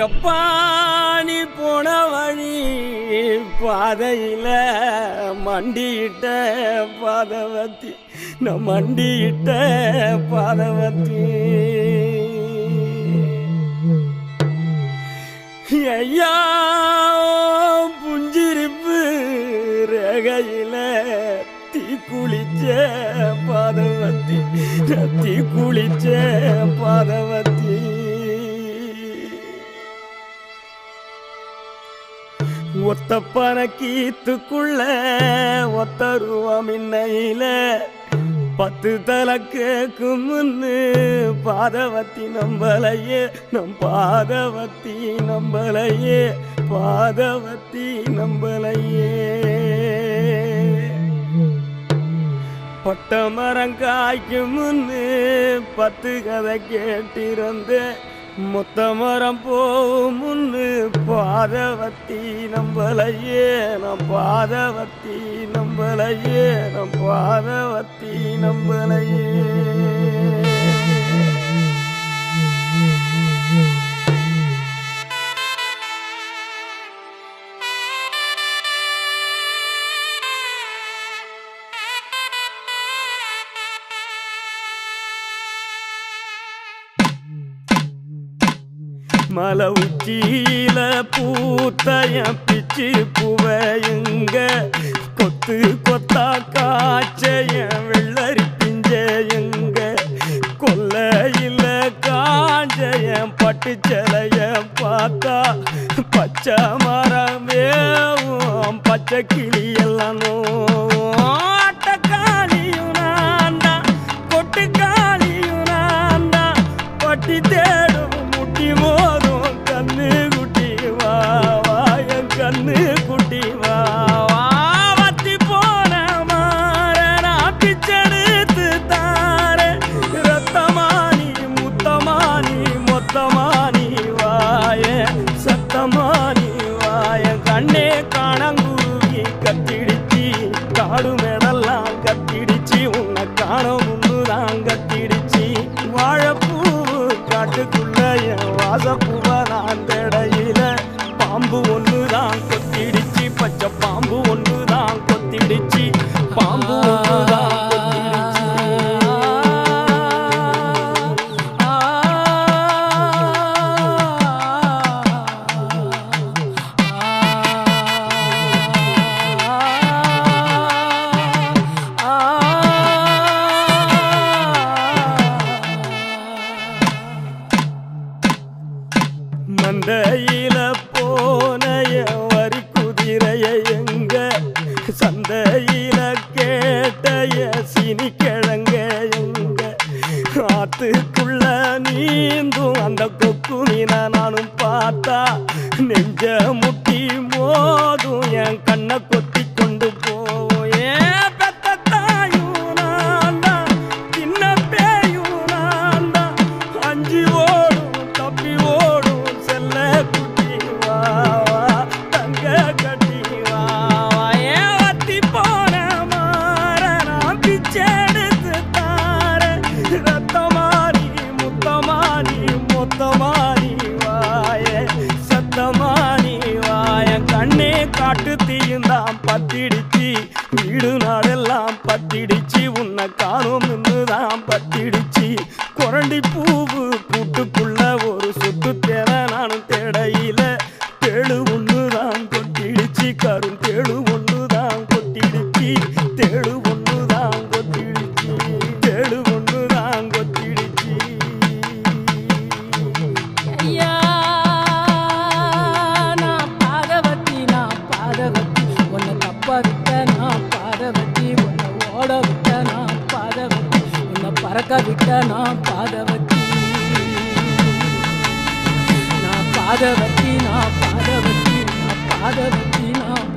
எப்பா நீ போன வழி பாதையில மண்டியிட்ட பாதவத்தி நான் மண்டியிட்ட பாதவத்தி ஐயா புஞ்சிருப்பு ரேகையில தீ குளிச்ச பாதவத்தி தீ குளிச்ச பாதவத்தி ஒத்த பணக்கீத்துக்குள்ள ஒத்த ரூபா மின்னையில 10 தலை கேக்கும் முன்னு பாதவத்தி நம்பலையே நம் பாதவத்தி நம்பலையே பாதவத்தி நம்பலையே பட்ட மரம் காய்க்கும் முன்னு 10 கதை கேட்டிருந்தேன் மொத்த மரம் போகும் முன்னு பாதவத்தி நம்பலையே நம் பாதவத்தி நம்பலையே நம் பாதவத்தி நம்பலையே மலை உச்சியில பூத்தைய பிச்சு பூவையுங்க கொத்து கொத்தா காய்ச்சைய வெள்ளரி பிஞ்சையுங்க கொல்லையில காஞ்சைய பட்டு சிலைய பார்த்தா பச்சை மரமேவும் பச்சை கிளியெல்லாம் ஆட்டக்காளியும் நான்டா கொட்டுக்காளியும் நான்டா பட்டி தேடும் முட்டி மோதும் கண்ணு குட்டி வா என் கண்ணு குட்டி வா வத்தி போன மாற நான் பிச்செடுத்து தார ரத்தமானி முத்தமானி மொத்தமானி வாய சத்தமானி வாய கண்ணே காணங்குருவி கத்திடுச்சி காடு மேடெல்லாம் கத்திடுச்சி உன்னை காண முன்னுதான் கத்திடுச்சி வாழைப்பூ காட்டுக்குள்ள வாசப்பூவ நான் தேடையில பாம்பு ஒண்ணுதான் கொத்திடுச்சு பச்சை பாம்பு ஒண்ணுதான் கொத்திடுச்சு பாம்பு ஒண்ணுதான் மந்தையில போனைய வரி குதிரைய எங்க சந்தையில கேட்டைய சினி கிழங்க எங்க ஆத்துக்குள்ள நீந்தும் அந்த கொக்கு மீன நானும் பார்த்தா நெஞ்ச முட்டி மோதும் என் கண்ணை கொத்தி கொண்டு போவோம் ஏன் பெத்த தாயும் நான்டா சின்ன பேயும் நான்டா அஞ்சு ஓடும் தப்பி ஓடும் செல்ல குட்டி வா தங்க கட்டி வா ஏன் வத்தி போன மாற நான் பிச்செடுத்து தார ரத்தமாரி முத்தமாரி மொத்தமாரி வாய சத்தமாரி வாய கண்ணே காட்டு தீயுந்தான் பத்திடுச்சு வீடு நாடெல்லாம் பத்திடுச்சு உன்னை காணும் இன்னுதான் பத்திடுச்சு குரண்டி பூவு கூட்டுக்குள்ள ஒரு சுத்து தேர நானும் தேடையில தேழு ஒண்ணுதான் கொட்டிடுச்சு கரும் தேழு ஒண்ணுதான் கொட்டிடுச்சு தேழு ஒண்ணுதான் கொட்டிடுச்சு தேழு ஒண்ணுதான் கொட்டிடுச்சு ஐயா நான் பாதவத்தி உன்னை தப்ப விட்ட நான் பாதவத்தி உன்னை ஓட விட்ட நான் பாதவத்தி உன்னை பறக்க விட்ட நான் பாதவத்தி நான் பாதவத்தி நான் பாதவத்தி நான் பாதவத்தி நான்